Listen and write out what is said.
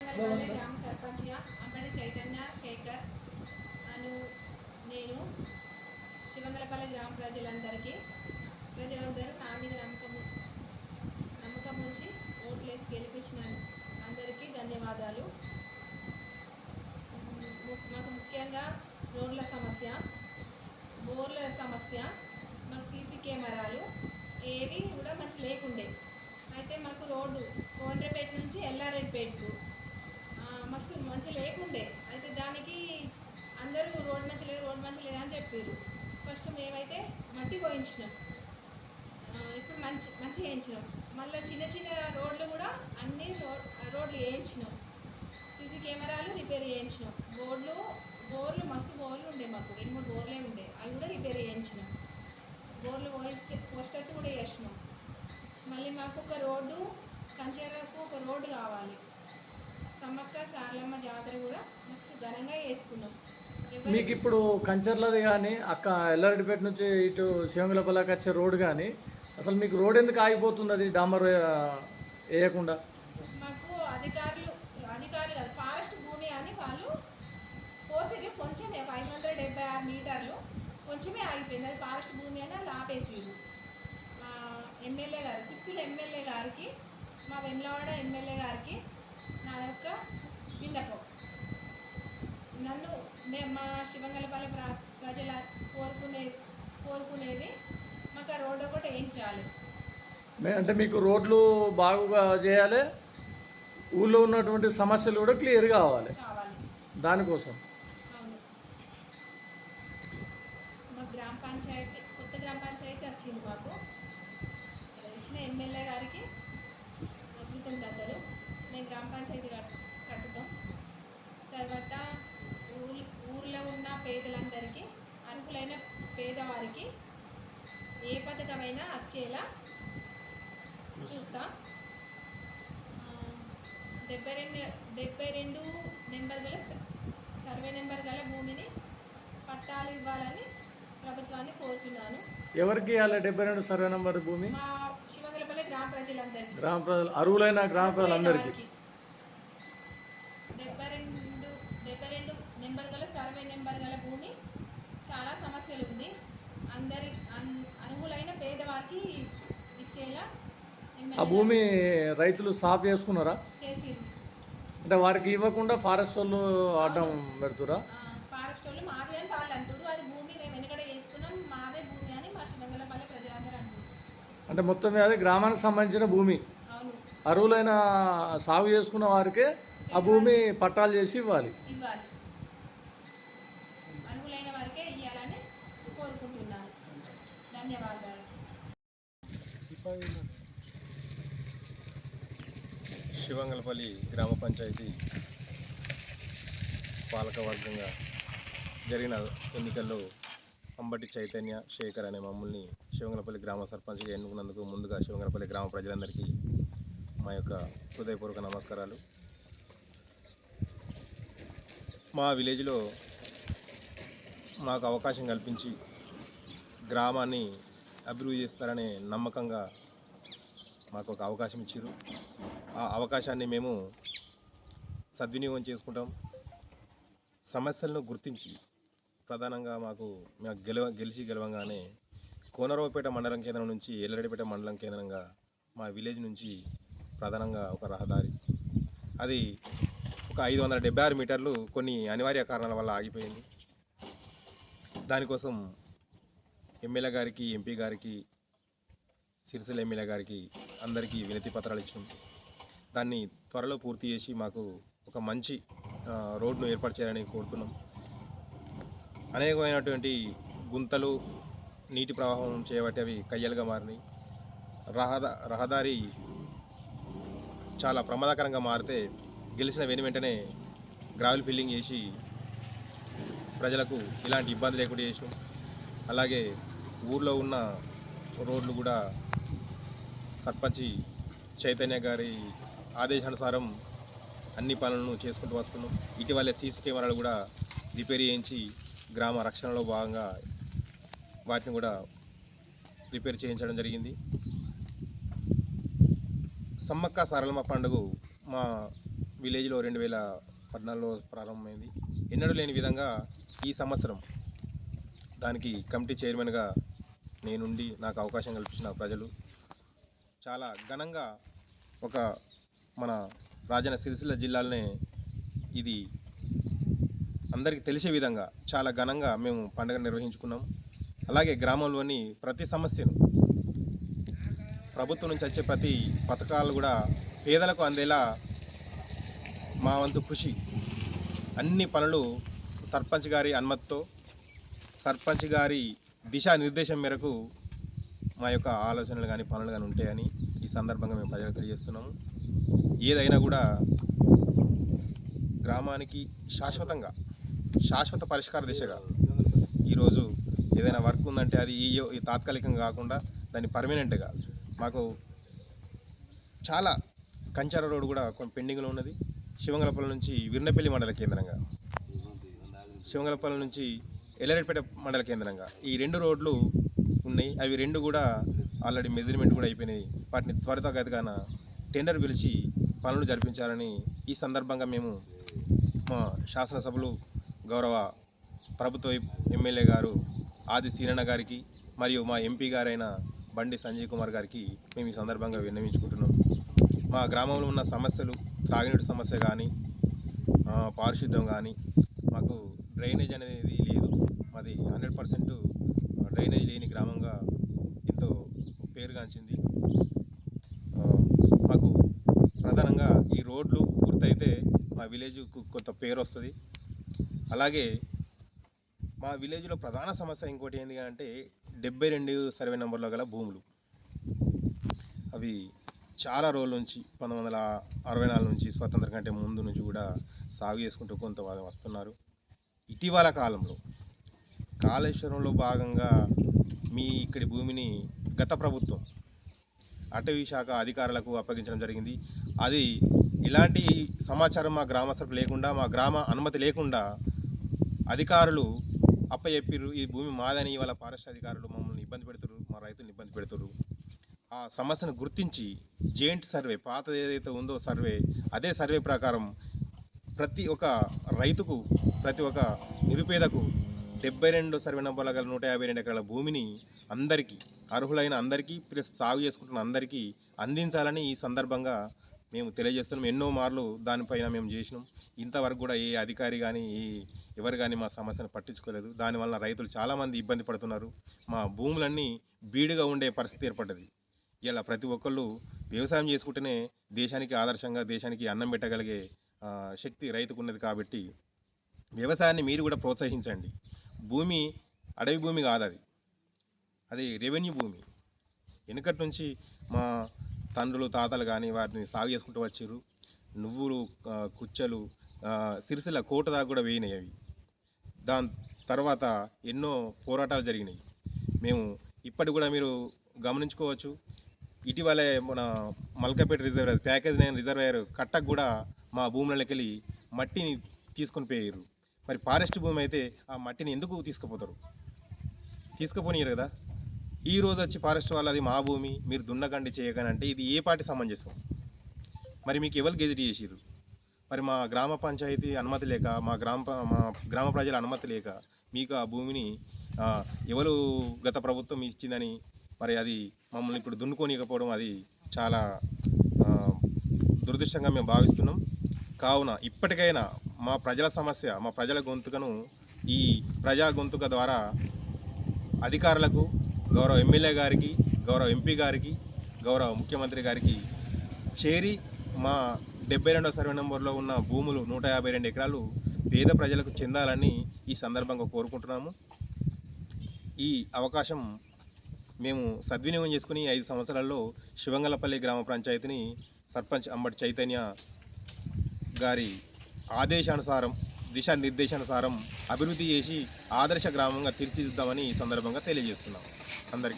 గ్రామ సర్పంచ్గా అంబడి చైతన్య శేఖర్ నేను శివంగలపల్లి గ్రామ ప్రజలందరూ నా మీద నమ్మకం ఉంచి ఓట్లేసి గెలిపించిన అందరికీ ధన్యవాదాలు. మాకు ముఖ్యంగా బోర్ల సమస్య, మాకు సీసీ కెమెరాలు ఏవి కూడా మంచి లేకుండే. అయితే మాకు రోడ్డు కోండ్రపేట నుంచి ఎల్లారెడ్డిపేటకు మస్తు మంచి లేకుండే. అయితే దానికి అందరూ రోడ్డు మంచి లేదు అని చెప్పారు. ఫస్ట్ మేమైతే మట్టి పోయించినాం, ఇప్పుడు మంచి వేయించినాం. మళ్ళీ చిన్న చిన్న రోడ్లు కూడా అన్ని రోడ్లు వేయించినాం, సీసీ కెమెరాలు రిపేర్ చేయించినాం. బోర్లు మస్తు బోర్లు ఉండే, మాకు 2-3 బోర్లే ఉండే, అవి కూడా రిపేర్ చేయించినాం. బోర్లు పోసేటట్టు కూడా చేసినాం. మళ్ళీ మాకు ఒక రోడ్డు కంచెరకు ఒక రోడ్డు కావాలి. సమ్మక్క సారలమ్మ జాతర కూడా మస్తు ఘనంగా చేసుకున్నాం. మీకు ఇప్పుడు కంచర్లది కానీ ఎల్లారెడ్డిపేట నుంచి ఇటు శివంగులపల్లికి వచ్చే రోడ్డు కానీ అసలు మీకు రోడ్ ఎందుకు ఆగిపోతుంది? అది డాంబర్ వేయకుండా మాకు అధికారులు కాదు, ఫారెస్ట్ భూమి అని వాళ్ళు పోసేది కొంచెమే, 576 మీటర్లు కొంచెమే ఆగిపోయింది. అది ఫారెస్ట్ భూమి అని వాళ్ళు ఆపేసేది. ఎమ్మెల్యే గారు, సిరిసిల్ల ఎమ్మెల్యే గారికి, మా వెమ్లవాడ ఎమ్మెల్యే గారికి నా యొక్క విన్నపం, మా శివంగలపల్లి ప్రజల కోరుకునేది మాకు ఆ రోడ్డు ఒకటి వేయించాలి. అంటే మీకు రోడ్లు బాగుగా చేయాలి, ఊళ్ళో ఉన్నటువంటి సమస్యలు కూడా క్లియర్ కావాలి. దానికోసం అవును. మా కొత్త గ్రామ పంచాయతీ వచ్చింది. మాకు ఇచ్చిన ఎమ్మెల్యే గారికి కృతజ్ఞతలు. మేము గ్రామ పంచాయతీ కట్టుతాం. తర్వాత ఊర్లో ఉన్న పేదలందరికీ, అర్హులైన పేదవారికి ఏ పథకమైనా వచ్చేలా చూస్తాం. 72 నెంబర్ గల సర్వే నెంబర్ గల భూమిని పట్టాలు ఇవ్వాలని ప్రభుత్వాన్ని కోరుతున్నాను. ఎవరికి ఇవ్వాలి 72 సర్వే నెంబర్ భూమి? మా శివంగలపల్లి గ్రామ ప్రజలందరికీ, అర్హులైన గ్రామ ప్రజలందరికీ 72 నెంబర్ గల సర్వే నెంబర్ గల భూమి చాలా సమస్యలు ఉంది. అర్హులైన పేదవారికి ఇచ్చేలా ఆ భూమి రైతులు సాఫ్ చేసుకున్నారా? చేసిరు. అంటే వారికి ఇవ్వకుండా ఫారెస్ట్ వాళ్ళు అడ్డం పెడుతురా? ఫారెస్ట్ వాళ్ళు మాది అని వాళ్ళు అంటారు. అది భూమి మేము వెనకడ చేసుకున్నాం, మాదే భూమి అని మా శివంగలపల్లి ప్రజలందరూ అంటారు. అంటే మొత్తం అది గ్రామానికి సంబంధించిన భూమి. అవును. అర్హులైన సాగు చేసుకున్న వారికే ఆ భూమి పట్టాలు చేసి ఇవ్వాలి. అర్హులైన వారికే ఇవ్వాలని కోరుకుంటున్నాను. ధన్యవాదాలు. శివంగలపల్లి గ్రామ పంచాయతీ పాలకవర్గంగా జరిగిన ఎన్నికల్లో అంబటి చైతన్య శేఖర్ అనే మమ్మల్ని శివంగలపల్లి గ్రామ సర్పంచ్గా ఎన్నుకున్నందుకు ముందుగా శివంగలపల్లి గ్రామ ప్రజలందరికీ మా యొక్క హృదయపూర్వక నమస్కారాలు. మా విలేజ్లో మాకు అవకాశం కల్పించి గ్రామాన్ని అభివృద్ధి చేస్తారనే నమ్మకంగా మాకు ఒక అవకాశం ఇచ్చారు. ఆ అవకాశాన్ని మేము సద్వినియోగం చేసుకుంటాం. సమస్యలను గుర్తించి ప్రధానంగా గెలిచి గెలవంగానే కోనరావుపేట మండలం కేంద్రం నుంచి ఎల్లారెడ్డిపేట మండలం కేంద్రంగా మా విలేజ్ నుంచి ప్రధానంగా ఒక రహదారి, అది ఒక 576 మీటర్లు కొన్ని అనివార్య కారణాల వల్ల ఆగిపోయింది. దానికోసం ఎమ్మెల్యే గారికి, ఎంపీ గారికి, సిరిసిల్ల ఎమ్మెల్యే గారికి అందరికీ వినతి పత్రాలు ఇచ్చాం. దాన్ని త్వరలో పూర్తి చేసి మాకు ఒక మంచి రోడ్ను ఏర్పాటు చేయాలని కోరుతున్నాం. అనేకమైనటువంటి గుంతలు, నీటి ప్రవాహం చేయబట్టి అవి కయ్యలుగా మారినాయి. రహదారి చాలా ప్రమాదకరంగా మారితే గెలిచిన వెంటనే గ్రావెల్ ఫిల్లింగ్ చేసి ప్రజలకు ఇలాంటి ఇబ్బంది లేకుండా చేసినాం. అలాగే ఊర్లో ఉన్న రోడ్లు కూడా సర్పంచి చైతన్య గారి ఆదేశానుసారం అన్ని పనులను చేసుకుంటూ వస్తున్నాం. ఇటీవలే సీసీ కెమెరాలు కూడా రిపేర్ చేయించి గ్రామ రక్షణలో భాగంగా వాటిని కూడా రిపేర్ చేయించడం జరిగింది. సమ్మక్క సారలమ్మ పండుగ మా విలేజ్లో 2014లో ప్రారంభమైంది. ఎన్నడూ లేని విధంగా ఈ సంవత్సరం దానికి కమిటీ చైర్మన్గా నేనుండి నాకు అవకాశం కల్పించిన ప్రజలు చాలా ఘనంగా ఒక మన రాజన్న సిరిసిల్ల జిల్లాలోనే ఇది అందరికీ తెలిసే విధంగా చాలా ఘనంగా మేము పండుగ నిర్వహించుకున్నాం. అలాగే గ్రామంలోని ప్రతి సమస్యను ప్రభుత్వం నుంచి వచ్చే ప్రతి పథకాలు కూడా పేదలకు అందేలా మా వంతు కృషి అన్ని పనులు సర్పంచ్ గారి అనుమతితో సర్పంచ్ గారి దిశానిర్దేశం మేరకు మా యొక్క ఆలోచనలు కానీ పనులు కానీ ఉంటాయని ఈ సందర్భంగా మేము ప్రజలకు తెలియజేస్తున్నాము. ఏదైనా కూడా గ్రామానికి శాశ్వత పరిష్కార దిశగా ఈరోజు ఏదైనా వర్క్ ఉందంటే అది ఈ తాత్కాలికంగా కాకుండా దాన్ని పర్మనెంట్గా మాకు చాలా కంచార రోడ్ కూడా కొంచెం పెండింగ్లో ఉన్నది. శివంగలపల్లి నుంచి విర్నపల్లి మండల కేంద్రంగా, శివంగలపల్లి నుంచి ఎల్లారెడ్డిపేట మండల కేంద్రంగా ఈ 2 రోడ్లు ఉన్నాయి. అవి 2 కూడా ఆల్రెడీ మెజర్మెంట్ కూడా అయిపోయినాయి. వాటిని త్వరితగతిన టెండర్ పిలిచి పనులు జరిపించాలని ఈ సందర్భంగా మేము మా శాసనసభలు గౌరవ ప్రభుత్వ ఎమ్మెల్యే గారు ఆది సీనన్న గారికి మరియు మా ఎంపీ గారైన బండి సంజయ్ కుమార్ గారికి మేము ఈ సందర్భంగా విన్నవించుకుంటున్నాం. మా గ్రామంలో ఉన్న సమస్యలు త్రాగునీటి సమస్య కానీ పారిశుద్ధ్యం కానీ మాకు డ్రైనేజ్ అనేది లేదు. మాది 100% డ్రైనేజ్ లేని గ్రామంగా ఎంతో పేరుగాంచింది. మాకు ప్రధానంగా ఈ రోడ్లు పూర్తయితే మా విలేజ్కు కొంత పేరు వస్తుంది. అలాగే మా విలేజ్లో ప్రధాన సమస్య ఇంకోటి ఏంటి అంటే 72 సర్వే నెంబర్లో గల భూములు. అవి చాలా రోజుల నుంచి 1964 నుంచి స్వతంత్రం కంటే ముందు నుంచి కూడా సాగు చేసుకుంటూ కొంత వస్తున్నారు. ఇటీవల కాలంలో కాళేశ్వరంలో భాగంగా మీ ఇక్కడి భూమిని గత ప్రభుత్వం అటవీ శాఖ అధికారులకు అప్పగించడం జరిగింది. అది ఇలాంటి సమాచారం మా గ్రామస్తులకు లేకుండా, మా గ్రామ అనుమతి లేకుండా అధికారులు అప్పచెప్పిర్రు. ఈ భూమి మాదని ఇవాళ ఫారెస్ట్ అధికారులు మమ్మల్ని ఇబ్బంది పెడుతున్నారు, మా రైతులను ఇబ్బంది పెడుతున్నారు. ఆ సమస్యను గుర్తించి జాయింట్ సర్వే పాతది ఏదైతే ఉందో సర్వే, అదే సర్వే ప్రకారం ప్రతి ఒక్క రైతుకు, ప్రతి ఒక్క నిరుపేదకు 72 సర్వే నెంబర్ల గల 152 ఎకరాల భూమిని అందరికీ, అర్హులైన అందరికీ ప్లస్ సాగు చేసుకుంటున్న అందరికీ అందించాలని ఈ సందర్భంగా మేము తెలియజేస్తున్నాం. ఎన్నో మార్లు దానిపైన మేము చేసినాం. ఇంతవరకు కూడా ఏ అధికారి కానీ ఎవరు కానీ మా సమస్యను పట్టించుకోలేదు. దానివల్ల రైతులు చాలామంది ఇబ్బంది పడుతున్నారు. మా భూములన్నీ బీడుగా ఉండే పరిస్థితి ఏర్పడ్డది. ఇలా ప్రతి ఒక్కళ్ళు వ్యవసాయం చేసుకుంటేనే దేశానికి ఆదర్శంగా, దేశానికి అన్నం పెట్టగలిగే శక్తి రైతుకు ఉన్నది. కాబట్టి వ్యవసాయాన్ని మీరు కూడా ప్రోత్సహించండి. భూమి అడవి భూమి కాదు, అది రెవెన్యూ భూమి. వెనుకటి నుంచి మా తండ్రులు తాతలు కానీ వాటిని సాగు చేసుకుంటూ వచ్చారు. నువ్వులు, కుచ్చలు, సిరిసిల్ల కోట దాకా కూడా వేయినాయి అవి. దాని తర్వాత ఎన్నో పోరాటాలు జరిగినాయి. మేము ఇప్పటి కూడా మీరు గమనించుకోవచ్చు. ఇటీవలే మన మల్కపేట రిజర్వాయర్, ప్యాకేజ్ 9 రిజర్వాయర్ కట్టకు కూడా మా భూములకి వెళ్ళి మట్టిని తీసుకొని పోయారు. మరి ఫారెస్ట్ భూమి అయితే ఆ మట్టిని ఎందుకు తీసుకుపోతారు? తీసుకుపోనియరు కదా. ఈ రోజు వచ్చి ఫారెస్ట్ వాళ్ళు అది మా భూమి, మీరు దున్నకండి చేయకండి అంటే ఇది ఏ పార్టీ సమంజసం? మరి మీకు ఎవరు గెజిట్ చేసిరు? మరి మా గ్రామ పంచాయతీ అనుమతి లేక, మా గ్రామ ప్రజల అనుమతి లేక మీకు ఆ భూమిని ఎవరు గత ప్రభుత్వం ఇచ్చిందని మరి అది మమ్మల్ని ఇప్పుడు దున్నుకోనికపోవడం అది చాలా దురదృష్టంగా మేము భావిస్తున్నాం. కావున ఇప్పటికైనా మా ప్రజల సమస్య, మా ప్రజల గొంతుకను ఈ ప్రజా గొంతుక ద్వారా అధికారులకు, గౌరవ ఎమ్మెల్యే గారికి, గౌరవ ఎంపీ గారికి, గౌరవ ముఖ్యమంత్రి గారికి చేరి మా 72వ సర్వే నెంబర్లో ఉన్న భూములు 152 ఎకరాలు పేద ప్రజలకు చెందాలని ఈ సందర్భంగా కోరుకుంటున్నాము. ఈ అవకాశం మేము సద్వినియోగం చేసుకుని 5 సంవత్సరాల్లో శివంగలపల్లి గ్రామ పంచాయతీని సర్పంచ్ అంబటి చైతన్య గారి ఆదేశానుసారం, దిశానిర్దేశానుసారం అభివృద్ధి చేసి ఆదర్శ గ్రామంగా తీర్చిదిద్దామని ఈ సందర్భంగా తెలియజేస్తున్నాం. అందరికీ